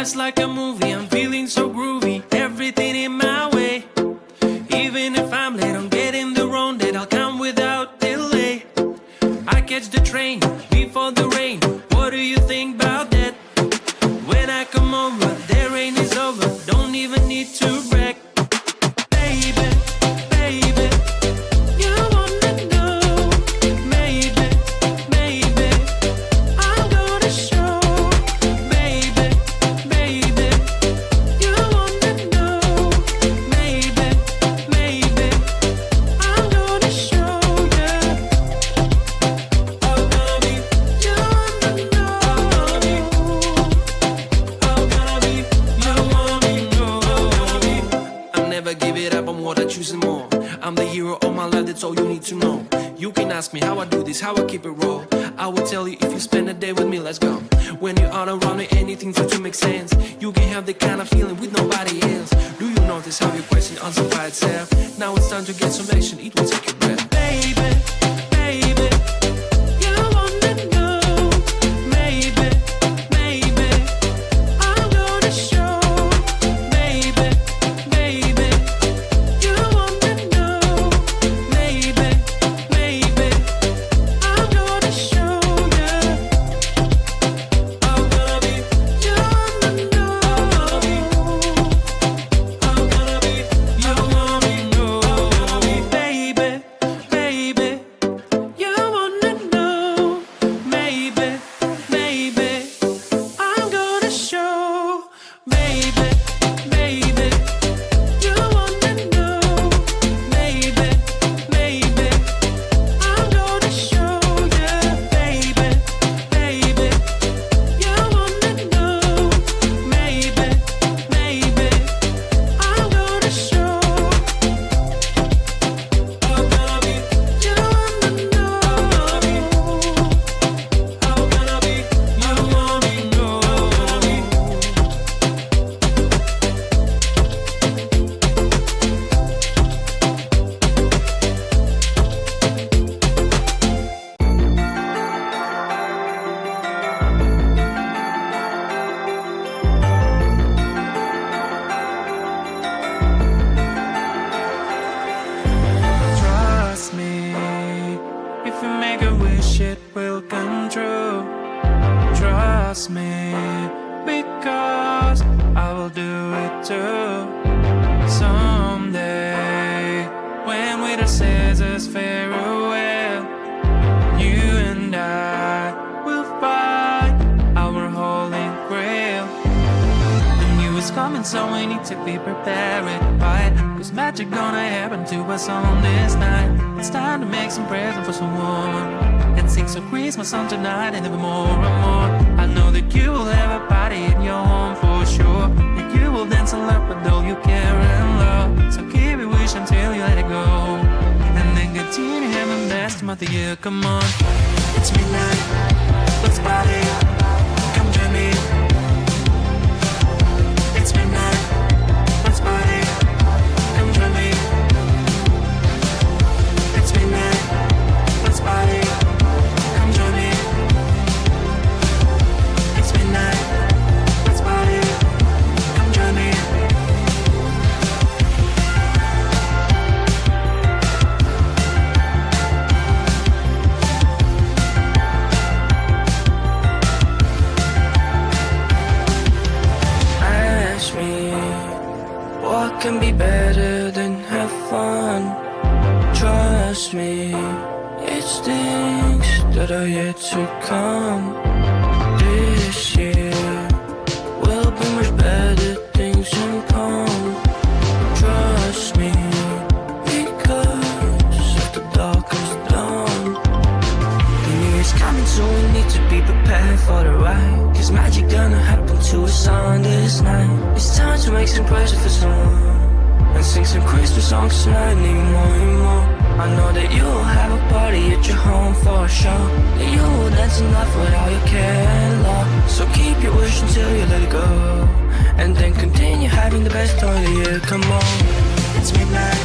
just like a movie, I'm feeling so groovy, everything in my way. Even if I'm late, I'm getting the wrong date, I'll come without delay. I catch the train before the rain, what do you think about that? When I come over, the rain is over, don't even need to brag. Baby, baby, you wanna know. Maybe, maybe, I'm gonna show. Baby, baby, you wanna know. Maybe, maybe, I'm gonna show you. I'm gonna be, you wanna know. I'm gonna be, you wanna know. I'll never give it up, I'm what I choose and more. I'm the hero of my life, that's all you need to know. You can ask me how I do this, how I keep it raw. I will tell you if you spend a day with me, let's go. When you are around me, anything for to make sense. You can have the kind of feeling with nobody else. Do you notice how your question answers by itself? Now it's time to get some action, it will take your breath. Baby, baby, you wanna know. Maybe, maybe, I'm gonna show. Baby, baby, you wanna know. Maybe, maybe, I'm gonna show you. I'm gonna be, you wanna know. I'm gonna be, you wanna know. Baby, baby, you wanna know. Maybe, maybe, I'm gonna show. Baby, baby, you wanna know. Maybe, maybe, I'm gonna show you. Baby, baby, you wanna know. Maybe, maybe, I'm gonna show. I'm gonna be, you wanna know. I'm gonna be, you wanna know. Trust me, if you make a wish, it will come true. Trust me, because I will do it too. Someday, when winter says us farewell, you and I will find our holy grail. The new is coming, so we need to be prepared, right? Cause magic gonna happen to us on this night. It's time to make some present for someone and sing some Christmas song tonight and even more and more. I know that you will have a party in your home for sure, that you will dance and laugh with all you care and love. So keep your wish until you let it go, and then continue having the best month of the year. Come on, it's midnight, let's party. Come join me. It's midnight, let's party. Come join me. It's midnight, let's party. Come join me. It's midnight, let's party. Come join me. Ask me, what can be better than have fun? Trust me, it's things that are yet to come. This year will bring much better things and come. Trust me, because after dark comes dawn. The new year's coming, so we need to be prepared for the ride. Cause magic gonna happen to us on this night. It's time to make some present for someone and sing some Christmas songs tonight, need more and more. I know that you'll have a party at your home for sure, that you will dance and laugh with all your care and love. So keep your wish until you let it go, and then continue having the best time of the year. Come on, it's midnight,